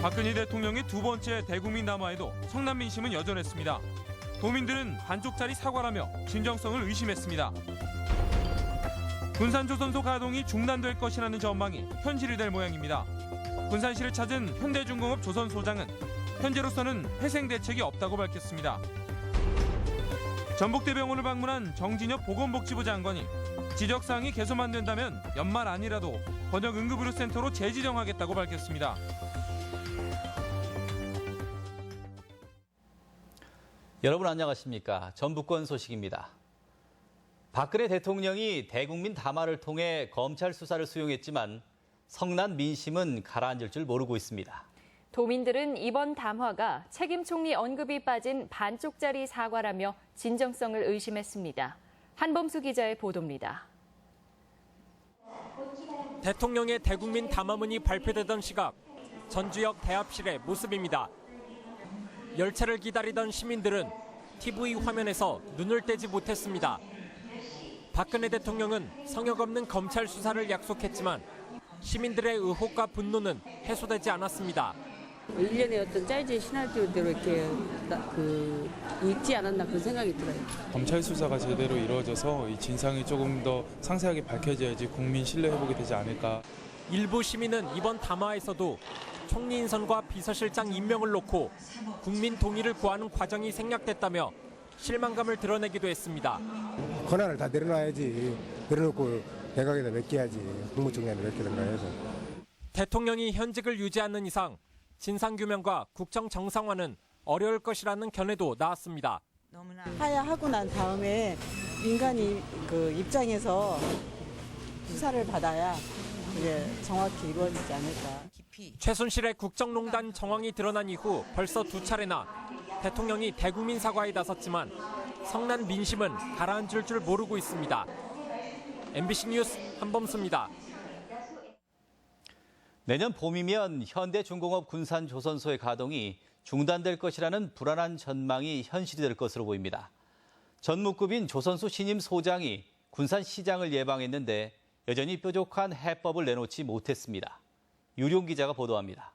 박근혜 대통령의 두 번째 대국민 담화에도 성난 민심은 여전했습니다. 도민들은 반쪽짜리 사과라며 진정성을 의심했습니다. 군산조선소 가동이 중단될 것이라는 전망이 현실이 될 모양입니다. 군산시를 찾은 현대중공업 조선소장은 현재로서는 회생 대책이 없다고 밝혔습니다. 전북대병원을 방문한 정진엽 보건복지부 장관이 지적사항이 개선 안 된다면 연말 안이라도 번역응급의료센터로 재지정하겠다고 밝혔습니다. 여러분 안녕하십니까? 전북권 소식입니다. 박근혜 대통령이 대국민 담화를 통해 검찰 수사를 수용했지만 성난 민심은 가라앉을 줄 모르고 있습니다. 도민들은 이번 담화가 책임 총리 언급이 빠진 반쪽짜리 사과라며 진정성을 의심했습니다. 한범수 기자의 보도입니다. 대통령의 대국민 담화문이 발표되던 시각, 전주역 대합실의 모습입니다. 열차를 기다리던 시민들은 TV 화면에서 눈을 떼지 못했습니다. 박근혜 대통령은 성역 없는 검찰 수사를 약속했지만 시민들의 의혹과 분노는 해소되지 않았습니다. 일련의 어떤 짜여진 시나리오대로 이렇게 읽지 않았나 그런 생각이 들어요. 검찰 수사가 제대로 이루어져서 이 진상이 조금 더 상세하게 밝혀져야지 국민 신뢰 회복이 되지 않을까. 일부 시민은 이번 담화에서도 총리 인선과 비서실장 임명을 놓고 국민 동의를 구하는 과정이 생략됐다며 실망감을 드러내기도 했습니다. 권한을 다 내려놔야지. 내려놓고 내각에다 맡겨야지. 국무총리한테 맡기든가 해서. 대통령이 현직을 유지하는 이상 진상규명과 국정 정상화는 어려울 것이라는 견해도 나왔습니다. 하야하고 난 다음에 민간이 입장에서 수사를 받아야 이게 정확히 이루어지지 않을까. 최순실의 국정농단 정황이 드러난 이후 벌써 두 차례나 대통령이 대국민 사과에 나섰지만 성난 민심은 가라앉을 줄 모르고 있습니다. MBC 뉴스 한범수입니다. 내년 봄이면 현대중공업 군산조선소의 가동이 중단될 것이라는 불안한 전망이 현실이 될 것으로 보입니다. 전무급인 조선소 신임 소장이 군산시장을 예방했는데 여전히 뾰족한 해법을 내놓지 못했습니다. 유룡 기자가 보도합니다.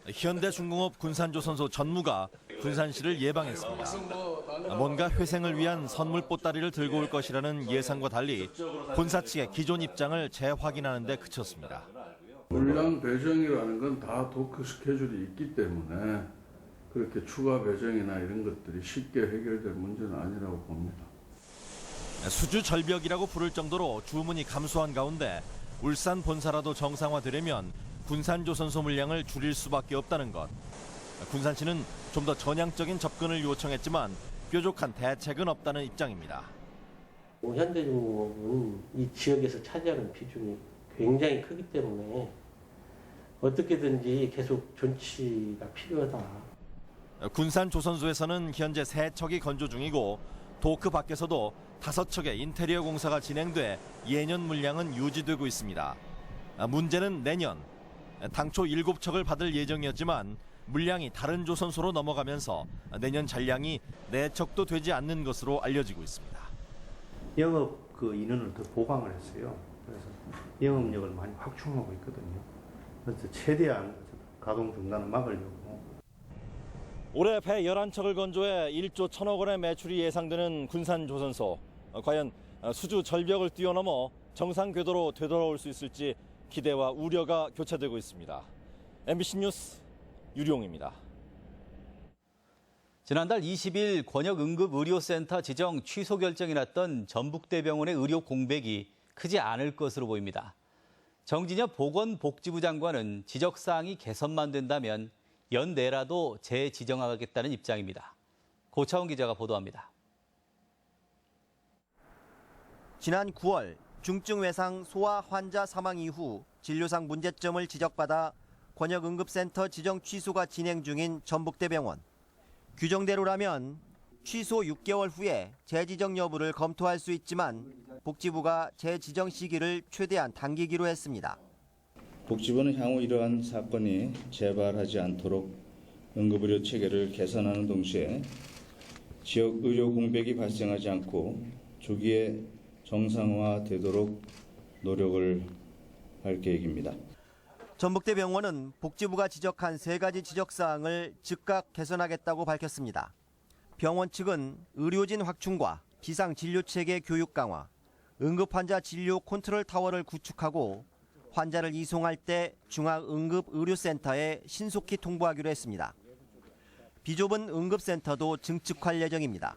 현대중공업 군산조선소 전무가 군산시를 예방했습니다. 뭔가 회생을 위한 선물 보따리를 들고 올 것이라는 예상과 달리 본사 측의 기존 입장을 재확인하는 데 그쳤습니다. 물량 배정이라는 건 다 도크 스케줄이 있기 때문에 그렇게 추가 배정이나 이런 것들이 쉽게 해결될 문제는 아니라고 봅니다. 수주 절벽이라고 부를 정도로 주문이 감소한 가운데 울산 본사라도 정상화되려면 군산조선소 물량을 줄일 수밖에 없다는 것. 군산시는 좀 더 전향적인 접근을 요청했지만 뾰족한 대책은 없다는 입장입니다. 현대중공업은 이 지역에서 차지하는 비중이 굉장히 크기 때문에 어떻게든지 계속 존치가 필요하다. 군산조선소에서는 현재 3척이 건조 중이고 도크 밖에서도 5척의 인테리어 공사가 진행돼 예년 물량은 유지되고 있습니다. 문제는 내년. 당초 7척을 받을 예정이었지만 물량이 다른 조선소로 넘어가면서 내년 잔량이 4척도 되지 않는 것으로 알려지고 있습니다. 영업 인원을 더 보강을 했어요. 그래서 영업력을 많이 확충하고 있거든요. 그래서 최대한 가동 중단을 막으려고. 올해 배 11척을 건조해 1조 1천억 원의 매출이 예상되는 군산조선소. 과연 수주 절벽을 뛰어넘어 정상 궤도로 되돌아올 수 있을지 기대와 우려가 교차되고 있습니다. MBC 뉴스 유룡입니다. 지난달 20일 권역응급의료센터 지정 취소 결정이 났던 전북대병원의 의료 공백이 크지 않을 것으로 보입니다. 정진엽 보건복지부 장관은 지적사항이 개선만 된다면 연내라도 재지정하겠다는 입장입니다. 고차원 기자가 보도합니다. 지난 9월 중증 외상 소아 환자 사망 이후 진료상 문제점을 지적받아 권역응급센터 지정 취소가 진행 중인 전북대병원. 규정대로라면 취소 6개월 후에 재지정 여부를 검토할 수 있지만 복지부가 재지정 시기를 최대한 당기기로 했습니다. 복지부는 향후 이러한 사건이 재발하지 않도록 응급의료 체계를 개선하는 동시에 지역 의료 공백이 발생하지 않고 조기에 정상화되도록 노력을 할 계획입니다. 전북대병원은 복지부가 지적한 3가지 지적사항을 즉각 개선하겠다고 밝혔습니다. 병원 측은 의료진 확충과 비상진료체계 교육 강화, 응급환자 진료 컨트롤 타워를 구축하고 환자를 이송할 때 중앙응급의료센터에 신속히 통보하기로 했습니다. 비좁은 응급센터도 증축할 예정입니다.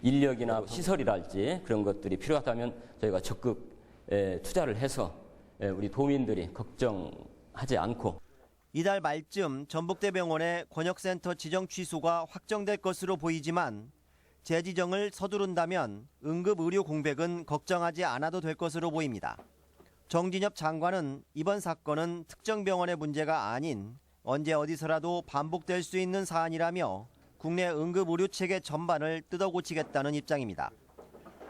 인력이나 시설이랄지 그런 것들이 필요하다면 저희가 적극 투자를 해서 우리 도민들이 걱정하지 않고 이달 말쯤 전북대병원의 권역센터 지정 취소가 확정될 것으로 보이지만 재지정을 서두른다면 응급의료 공백은 걱정하지 않아도 될 것으로 보입니다. 정진엽 장관은 이번 사건은 특정 병원의 문제가 아닌 언제 어디서라도 반복될 수 있는 사안이라며 국내 응급의료 체계 전반을 뜯어고치겠다는 입장입니다.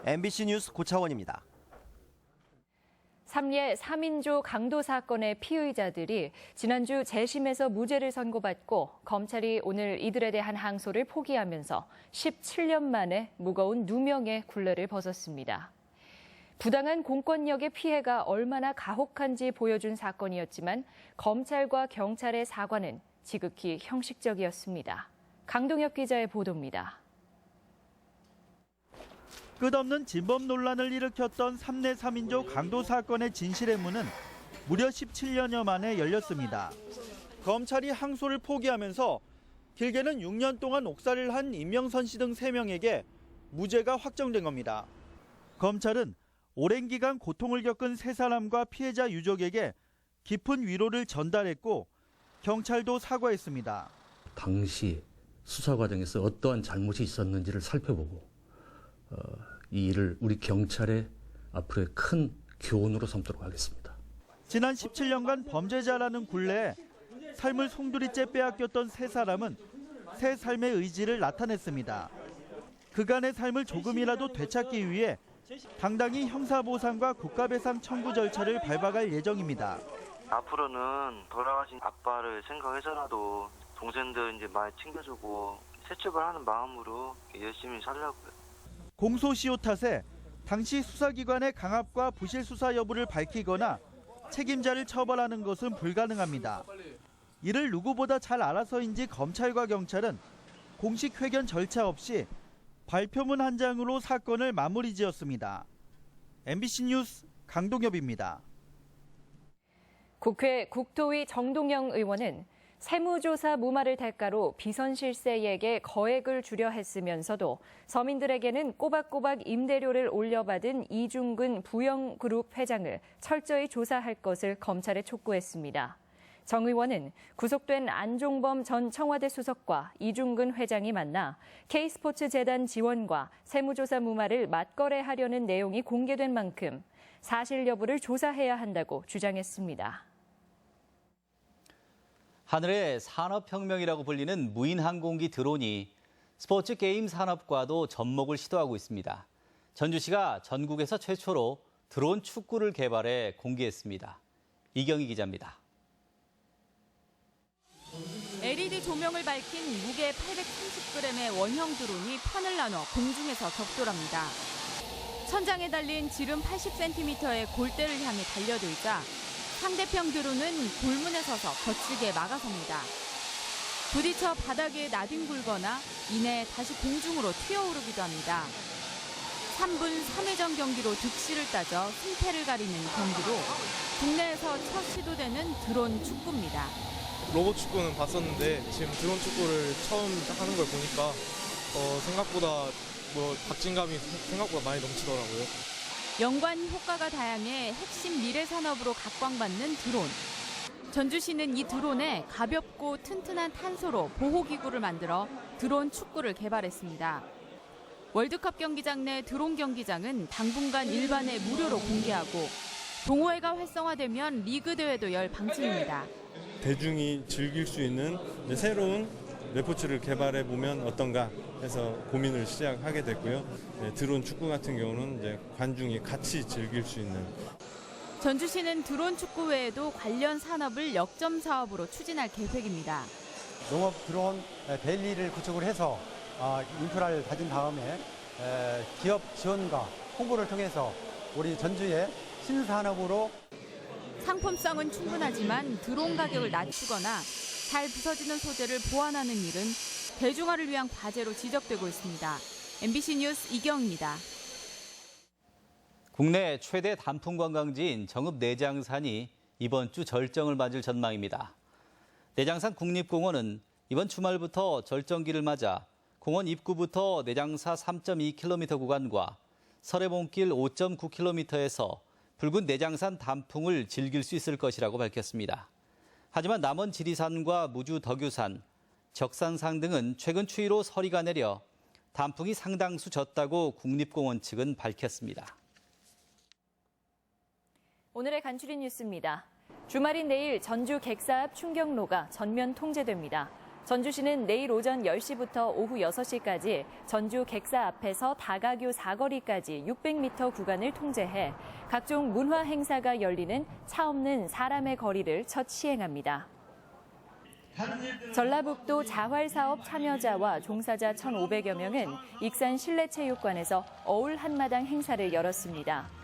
MBC 뉴스 고차원입니다. 삼례 3인조 강도 사건의 피의자들이 지난주 재심에서 무죄를 선고받고 검찰이 오늘 이들에 대한 항소를 포기하면서 17년 만에 무거운 누명의 굴레를 벗었습니다. 부당한 공권력의 피해가 얼마나 가혹한지 보여준 사건이었지만 검찰과 경찰의 사과는 지극히 형식적이었습니다. 강동엽 기자의 보도입니다. 끝없는 진범 논란을 일으켰던 삼례 3인조 강도 사건의 진실의 문은 무려 17년여 만에 열렸습니다. 검찰이 항소를 포기하면서 길게는 6년 동안 옥살이를 한 임명선 씨 등 3명에게 무죄가 확정된 겁니다. 검찰은 오랜 기간 고통을 겪은 3사람과 피해자 유족에게 깊은 위로를 전달했고 경찰도 사과했습니다. 당시 수사 과정에서 어떠한 잘못이 있었는지를 살펴보고 이 일을 우리 경찰의 앞으로의 큰 교훈으로 삼도록 하겠습니다. 지난 17년간 범죄자라는 굴레에 삶을 송두리째 빼앗겼던 3사람은 새 삶의 의지를 나타냈습니다. 그간의 삶을 조금이라도 되찾기 위해 당당히 형사보상과 국가배상 청구 절차를 밟아갈 예정입니다. 앞으로는 돌아가신 아빠를 생각해서라도 동생들 이제 많이 챙겨주고 새 출발하는 마음으로 열심히 살려고요. 공소시효 탓에 당시 수사기관의 강압과 부실 수사 여부를 밝히거나 책임자를 처벌하는 것은 불가능합니다. 이를 누구보다 잘 알아서인지 검찰과 경찰은 공식 회견 절차 없이 발표문 한 장으로 사건을 마무리 지었습니다. MBC 뉴스 강동엽입니다. 국회 국토위 정동영 의원은 세무조사 무마를 대가로 비선실세액에 거액을 주려 했으면서도 서민들에게는 꼬박꼬박 임대료를 올려받은 이중근 부영그룹 회장을 철저히 조사할 것을 검찰에 촉구했습니다. 정 의원은 구속된 안종범 전 청와대 수석과 이중근 회장이 만나 K스포츠재단 지원과 세무조사 무마를 맞거래하려는 내용이 공개된 만큼 사실 여부를 조사해야 한다고 주장했습니다. 하늘의 산업혁명이라고 불리는 무인항공기 드론이 스포츠 게임 산업과도 접목을 시도하고 있습니다. 전주시가 전국에서 최초로 드론 축구를 개발해 공개했습니다. 이경희 기자입니다. LED 조명을 밝힌 무게 830g의 원형 드론이 판을 나눠 공중에서 격돌합니다. 천장에 달린 지름 80cm의 골대를 향해 달려들자 상대편 드론은 골문에 서서 거칠게 막아섭니다. 부딪혀 바닥에 나뒹굴거나 이내 다시 공중으로 튀어오르기도 합니다. 3분 3회전 경기로 득실을 따져 승패를 가리는 경기로 국내에서 첫 시도되는 드론 축구입니다. 로봇 축구는 봤었는데 지금 드론 축구를 처음 하는 걸 보니까 생각보다 박진감이 생각보다 많이 넘치더라고요. 연관 효과가 다양해 핵심 미래 산업으로 각광받는 드론. 전주시는 이 드론에 가볍고 튼튼한 탄소로 보호기구를 만들어 드론 축구를 개발했습니다. 월드컵 경기장 내 드론 경기장은 당분간 일반에 무료로 공개하고 동호회가 활성화되면 리그 대회도 열 방침입니다. 대중이 즐길 수 있는 새로운 레포츠를 개발해 보면 어떤가 해서 고민을 시작하게 됐고요. 드론 축구 같은 경우는 이제 관중이 같이 즐길 수 있는. 전주시는 드론 축구 외에도 관련 산업을 역점 사업으로 추진할 계획입니다. 농업 드론 밸리를 구축을 해서 인프라를 가진 다음에 기업 지원과 홍보를 통해서 우리 전주의 신산업으로 상품성은 충분하지만 드론 가격을 낮추거나 잘 부서지는 소재를 보완하는 일은 대중화를 위한 과제로 지적되고 있습니다. MBC 뉴스 이경입니다. 국내 최대 단풍 관광지인 정읍 내장산이 이번 주 절정을 맞을 전망입니다. 내장산 국립공원은 이번 주말부터 절정기를 맞아 공원 입구부터 내장사 3.2km 구간과 설해봉길 5.9km에서 붉은 내장산 단풍을 즐길 수 있을 것이라고 밝혔습니다. 하지만 남원 지리산과 무주 덕유산, 적산산 등은 최근 추위로 서리가 내려 단풍이 상당수 졌다고 국립공원 측은 밝혔습니다. 오늘의 간추린 뉴스입니다. 주말인 내일 전주 객사 앞 충격로가 전면 통제됩니다. 전주시는 내일 오전 10시부터 오후 6시까지 전주 객사 앞에서 다가교 사거리까지 600m 구간을 통제해 각종 문화 행사가 열리는 차 없는 사람의 거리를 첫 시행합니다. 전라북도 자활사업 참여자와 종사자 1,500여 명은 익산 실내체육관에서 어울 한마당 행사를 열었습니다.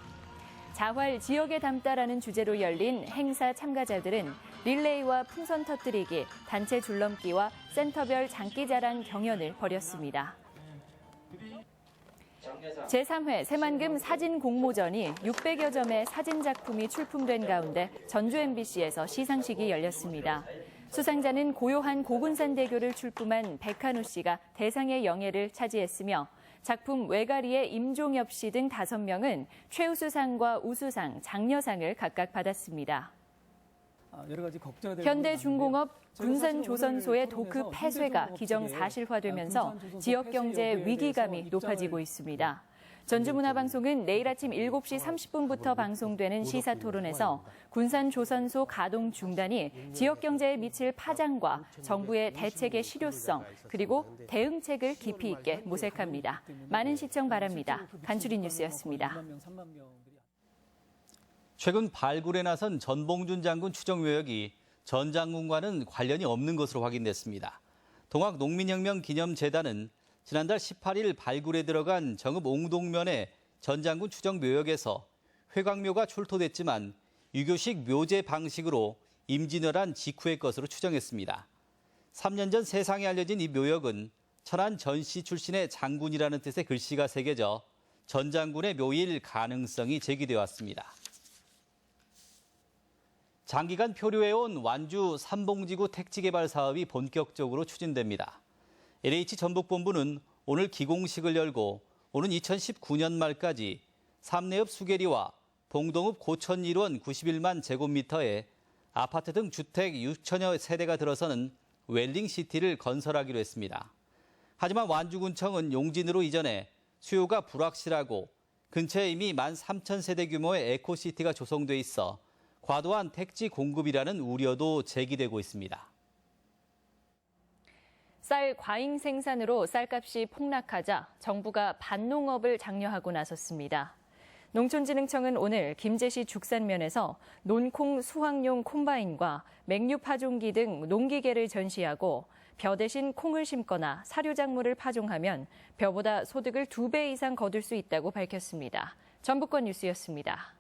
자활 지역에 담다라는 주제로 열린 행사 참가자들은 릴레이와 풍선 터뜨리기, 단체 줄넘기와 센터별 장기자랑 경연을 벌였습니다. 제3회 새만금 사진 공모전이 600여 점의 사진 작품이 출품된 가운데 전주 MBC에서 시상식이 열렸습니다. 수상자는 고요한 고군산대교를 출품한 백한우 씨가 대상의 영예를 차지했으며 작품 외가리의 임종엽 씨 등 5명은 최우수상과 우수상, 장려상을 각각 받았습니다. 현대중공업 군산조선소의 도크 폐쇄가 기정사실화되면서 지역 경제의 위기감이 높아지고 있습니다. 전주문화방송은 내일 아침 7시 30분부터 방송되는 시사토론에서 군산조선소 가동 중단이 지역 경제에 미칠 파장과 정부의 대책의 실효성 그리고 대응책을 깊이 있게 모색합니다. 많은 시청 바랍니다. 간추린 뉴스였습니다. 최근 발굴에 나선 전봉준 장군 추정 묘역이 전 장군과는 관련이 없는 것으로 확인됐습니다. 동학농민혁명기념재단은 지난달 18일 발굴에 들어간 정읍 옹동면의 전 장군 추정 묘역에서 회광묘가 출토됐지만 유교식 묘제 방식으로 임진왜란 직후의 것으로 추정했습니다. 3년 전 세상에 알려진 이 묘역은 천안 전씨 출신의 장군이라는 뜻의 글씨가 새겨져 전 장군의 묘일 가능성이 제기되어 왔습니다. 장기간 표류해온 완주 삼봉지구 택지개발 사업이 본격적으로 추진됩니다. LH 전북본부는 오늘 기공식을 열고 오는 2019년 말까지 삼내읍 수계리와 봉동읍 고천 일원 91만 제곱미터에 아파트 등 주택 6천여 세대가 들어서는 웰링시티를 건설하기로 했습니다. 하지만 완주군청은 용진으로 이전해 수요가 불확실하고 근처에 이미 13,000세대 규모의 에코시티가 조성돼 있어 과도한 택지 공급이라는 우려도 제기되고 있습니다. 쌀 과잉 생산으로 쌀값이 폭락하자 정부가 반농업을 장려하고 나섰습니다. 농촌진흥청은 오늘 김제시 죽산면에서 논콩 수확용 콤바인과 맹류 파종기 등 농기계를 전시하고 벼 대신 콩을 심거나 사료작물을 파종하면 벼보다 소득을 2배 이상 거둘 수 있다고 밝혔습니다. 전북권 뉴스였습니다.